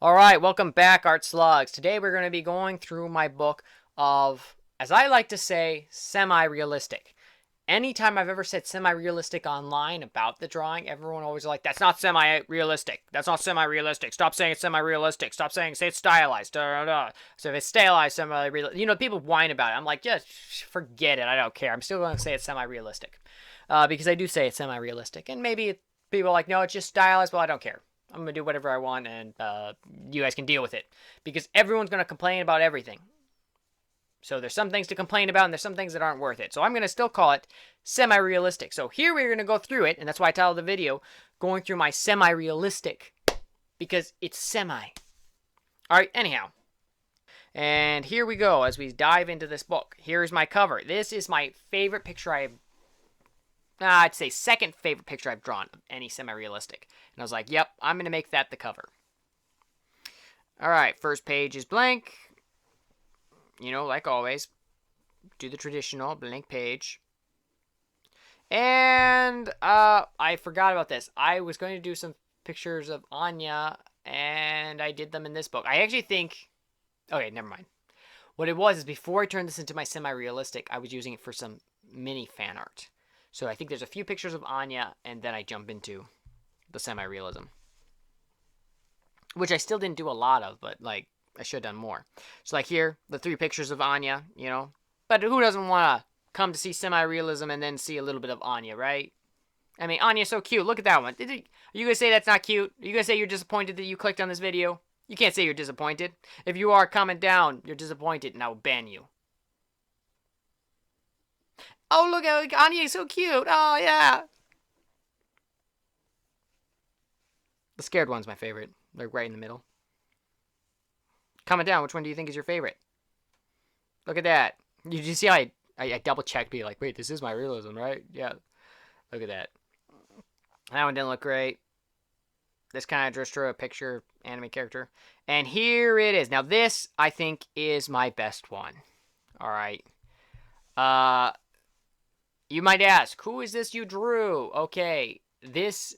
Alright, welcome back, Art Slugs. Today we're going to be going through my book of, as I like to say, semi-realistic. Anytime I've ever said semi-realistic online about the drawing, everyone always like, that's not semi-realistic. That's not semi-realistic. Stop saying it's semi-realistic. Stop saying, say it's stylized. Da, da, da. So if it's stylized, semi-realistic, people whine about it. I'm like, just forget it. I don't care. I'm still going to say it's semi-realistic. Because I do say it's semi-realistic. And maybe people are like, no, it's just stylized. Well, I don't care. I'm going to do whatever I want, and you guys can deal with it. Because everyone's going to complain about everything. So there's some things to complain about, and there's some things that aren't worth it. So I'm going to still call it semi-realistic. So here we're going to go through it, and that's why I titled the video, going through my semi-realistic. Because it's semi. Alright, anyhow. And here we go as we dive into this book. Here's my cover. This is my favorite picture I'd say second favorite picture I've drawn of any semi-realistic. And I was like, yep, I'm going to make that the cover. Alright, first page is blank. Like always, do the traditional blank page. And I forgot about this. I was going to do some pictures of Anya, and I did them in this book. I actually think... Okay, never mind. What it was is before I turned this into my semi-realistic, I was using it for some mini fan art. So I think there's a few pictures of Anya, and then I jump into the semi-realism. Which I still didn't do a lot of, but, like, I should have done more. So, like here, the 3 pictures of Anya, But who doesn't want to come to see semi-realism and then see a little bit of Anya, right? I mean, Anya's so cute. Look at that one. Are you going to say that's not cute? Are you going to say you're disappointed that you clicked on this video? You can't say you're disappointed. If you are, comment down. You're disappointed, and I will ban you. Oh, look, Anya's so cute. Oh, yeah. The scared one's my favorite. They're right in the middle. Comment down. Which one do you think is your favorite? Look at that. Did you see how I double-checked, be like, wait, this is my realism, right? Yeah. Look at that. That one didn't look great. This kind of just drew a picture, anime character. And here it is. Now, this, I think, is my best one. All right. You might ask, who is this you drew? Okay, this,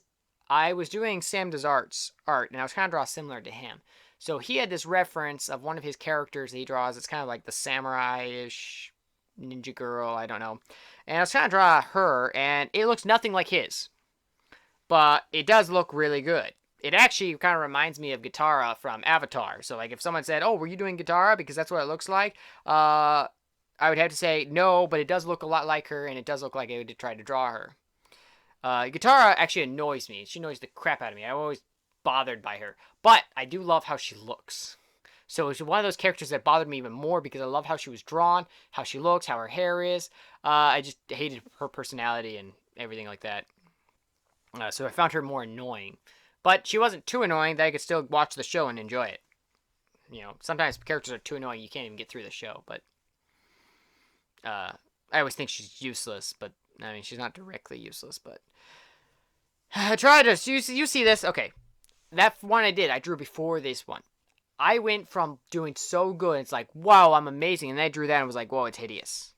I was doing Sam Desart's art, and I was kind of drawing similar to him. So he had this reference of one of his characters that he draws. It's kind of like the samurai-ish ninja girl, I don't know. And I was trying to draw her, and it looks nothing like his. But it does look really good. It actually kind of reminds me of Guitarra from Avatar. So, like, if someone said, oh, were you doing Guitarra? Because that's what it looks like. I would have to say no, but it does look a lot like her, and it does look like I would try to draw her. Guitarra actually annoys me. She annoys the crap out of me. I'm always bothered by her. But I do love how she looks. So it's one of those characters that bothered me even more because I love how she was drawn, how she looks, how her hair is. I just hated her personality and everything like that. So I found her more annoying. But she wasn't too annoying that I could still watch the show and enjoy it. Sometimes characters are too annoying you can't even get through the show. But I always think she's useless. But, I mean, she's not directly useless. But try to... You see this? Okay. That one I did, I drew before this one. I went from doing so good, it's like, wow, I'm amazing. And then I drew that and was like, whoa, it's hideous.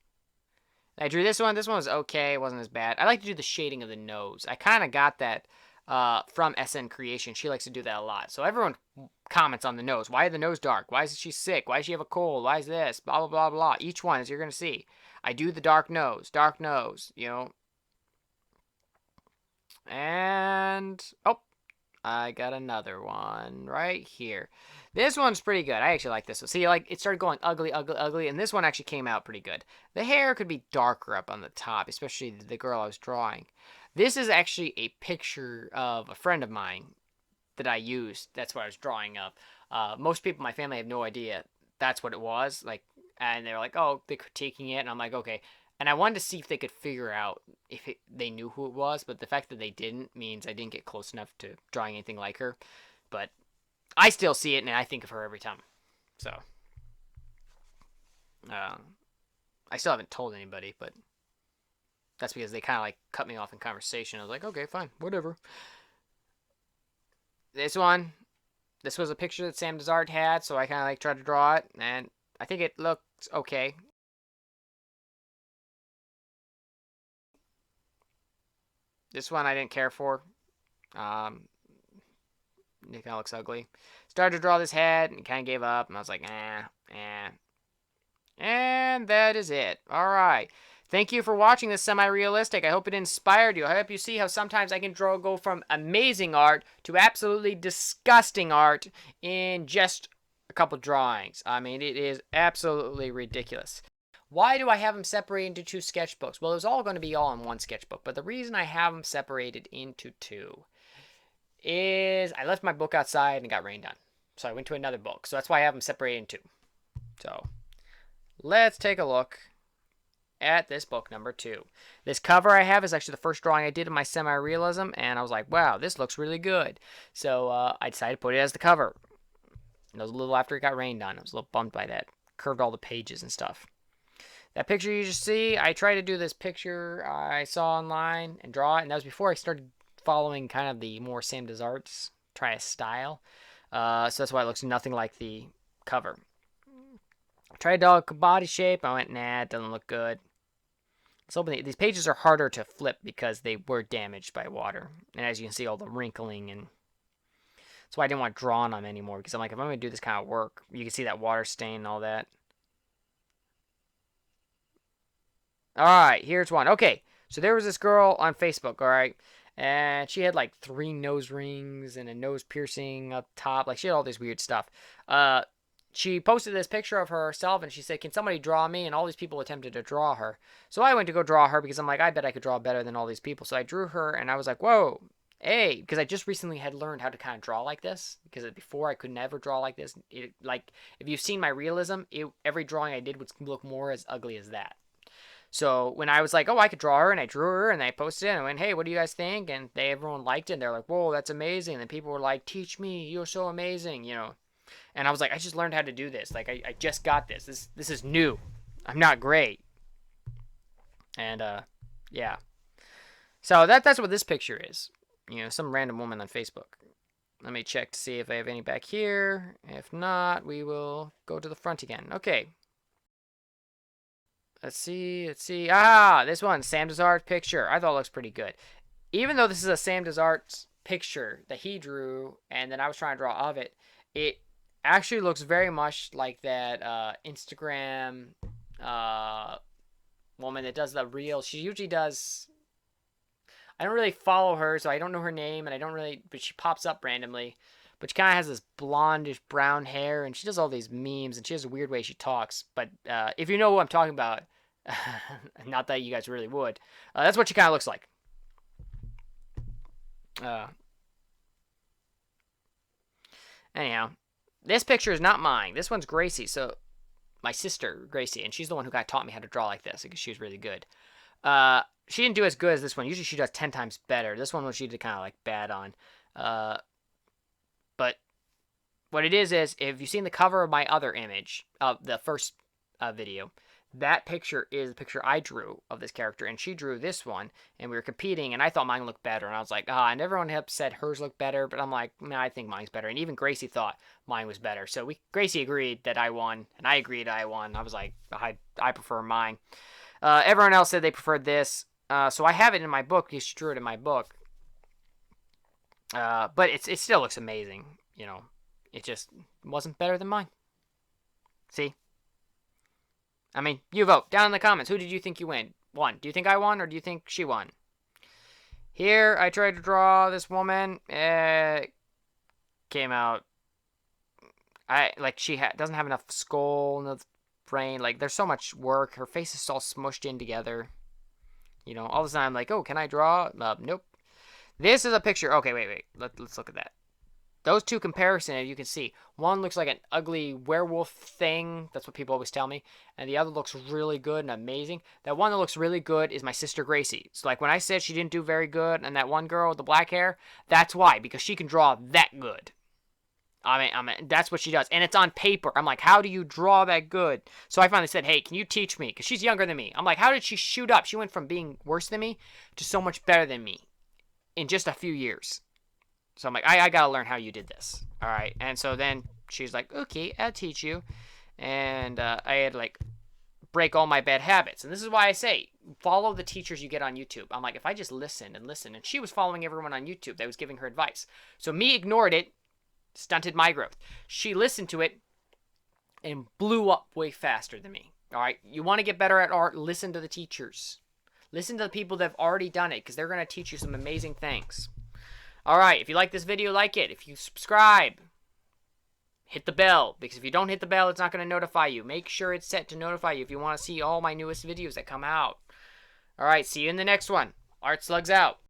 I drew this one. This one was okay. It wasn't as bad. I like to do the shading of the nose. I kind of got that from SN Creation. She likes to do that a lot. So everyone comments on the nose. Why is the nose dark? Why is she sick? Why does she have a cold? Why is this? Blah, blah, blah, blah. Each one, as you're going to see. I do the dark nose. Dark nose, And, oh, I got another one right here. This one's pretty good. I actually like this one. See, like, it started going ugly, ugly, ugly, and this one actually came out pretty good. The hair could be darker up on the top, especially the girl I was drawing. This is actually a picture of a friend of mine that I used. That's what I was drawing of. Most people in my family have no idea that's what it was. Like, and they were like, oh, they're critiquing it, and I'm like, okay. And I wanted to see if they could figure out if they knew who it was, but the fact that they didn't means I didn't get close enough to drawing anything like her. But I still see it, and I think of her every time. So, I still haven't told anybody, but that's because they kind of like cut me off in conversation. I was like, okay, fine, whatever. This was a picture that Sam Desart had, so I kind of like tried to draw it, and I think it looks okay. This one I didn't care for. It kind of looks ugly. Started to draw this head and kind of gave up. And I was like, And that is it. All right. Thank you for watching this semi-realistic. I hope it inspired you. I hope you see how sometimes I can go from amazing art to absolutely disgusting art in just a couple drawings. I mean, it is absolutely ridiculous. Why do I have them separated into two sketchbooks? Well, it was all going to be all in one sketchbook, but the reason I have them separated into two is I left my book outside and it got rained on. So I went to another book. So that's why I have them separated in two. So let's take a look at this book number 2. This cover I have is actually the first drawing I did in my semi-realism, and I was like, wow, this looks really good. So I decided to put it as the cover. It was a little after it got rained on. I was a little bummed by that. Curved all the pages and stuff. That picture you just see, I tried to do this picture I saw online and draw it, and that was before I started following kind of the more Sam Does Arts try a style. So that's why it looks nothing like the cover. I tried to draw a body shape. I went, nah, it doesn't look good. So these pages are harder to flip because they were damaged by water. And as you can see, all the wrinkling, and that's why I didn't want to draw on them anymore, because I'm like, if I'm going to do this kind of work, you can see that water stain and all that. Alright, here's one. Okay, so there was this girl on Facebook, alright, and she had like 3 nose rings and a nose piercing up top. Like, she had all this weird stuff. She posted this picture of herself, and she said, can somebody draw me? And all these people attempted to draw her. So I went to go draw her because I'm like, I bet I could draw better than all these people. So I drew her, and I was like, whoa, hey, because I just recently had learned how to kind of draw like this. Because before, I could never draw like this. Like, if you've seen my realism, every drawing I did would look more as ugly as that. So when I was like, oh, I could draw her, and I drew her, and I posted it, and I went, hey, what do you guys think? And everyone liked it, and they're like, whoa, that's amazing. And then people were like, teach me, you're so amazing, you know. And I was like, I just learned how to do this. Like, I just got this. This is new. I'm not great. And, yeah. So that's what this picture is. You know, some random woman on Facebook. Let me check to see if I have any back here. If not, we will go to the front again. Okay. Let's see. Ah, this one, Sam Does Art picture. I thought it looks pretty good. Even though this is a Sam Does Art picture that he drew, and then I was trying to draw of it, it actually looks very much like that Instagram woman that does the reels. She usually does. I don't really follow her, so I don't know her name, and I don't really. But she pops up randomly. But she kind of has this blondish brown hair, and she does all these memes, and she has a weird way she talks. But if you know who I'm talking about, not that you guys really would, that's what she kind of looks like. Anyhow, this picture is not mine. This one's Gracie, so my sister, Gracie, and she's the one who taught me how to draw like this because she was really good. She didn't do as good as this one. Usually she does 10 times better. This one she did kind of like bad on. But what it is if you've seen the cover of my other image of the first video, that picture is the picture I drew of this character, and she drew this one, and we were competing, and I thought mine looked better, and I was like, and everyone had said hers looked better, but I'm like, I think mine's better, and even Gracie thought mine was better, so Gracie agreed that I won, and I agreed I won. I was like, I prefer mine. Everyone else said they preferred this, so I have it in my book, because she drew it in my book, but it still looks amazing, you know, it just wasn't better than mine. See? I mean, you vote down in the comments. Who did you think you won? Do you think I won, or do you think she won? Here, I tried to draw this woman. It came out. She doesn't have enough skull, enough brain. Like, there's so much work. Her face is all smushed in together. You know, all the time, I'm like, oh, can I draw? Nope. This is a picture. Okay, wait. Let's look at that. Those two comparisons, you can see. One looks like an ugly werewolf thing. That's what people always tell me. And the other looks really good and amazing. That one that looks really good is my sister Gracie. So, like, when I said she didn't do very good, and that one girl with the black hair, that's why. Because she can draw that good. I mean, that's what she does. And it's on paper. I'm like, how do you draw that good? So I finally said, hey, can you teach me? Because she's younger than me. I'm like, how did she shoot up? She went from being worse than me to so much better than me in just a few years. So I'm like, I got to learn how you did this. All right. And so then she's like, okay, I'll teach you. And I had to, like, break all my bad habits. And this is why I say, follow the teachers you get on YouTube. I'm like, if I just listened, and she was following everyone on YouTube that was giving her advice. So me ignored it. stunted my growth. She listened to it and blew up way faster than me. All right, you want to get better at art, listen to the teachers. Listen to the people that have already done it because they're going to teach you some amazing things. All right, if you like this video, like it. If you subscribe, hit the bell, because if you don't hit the bell, it's not going to notify you. Make sure it's set to notify you if you want to see all my newest videos that come out. All right, see you in the next one. Art Slugs out.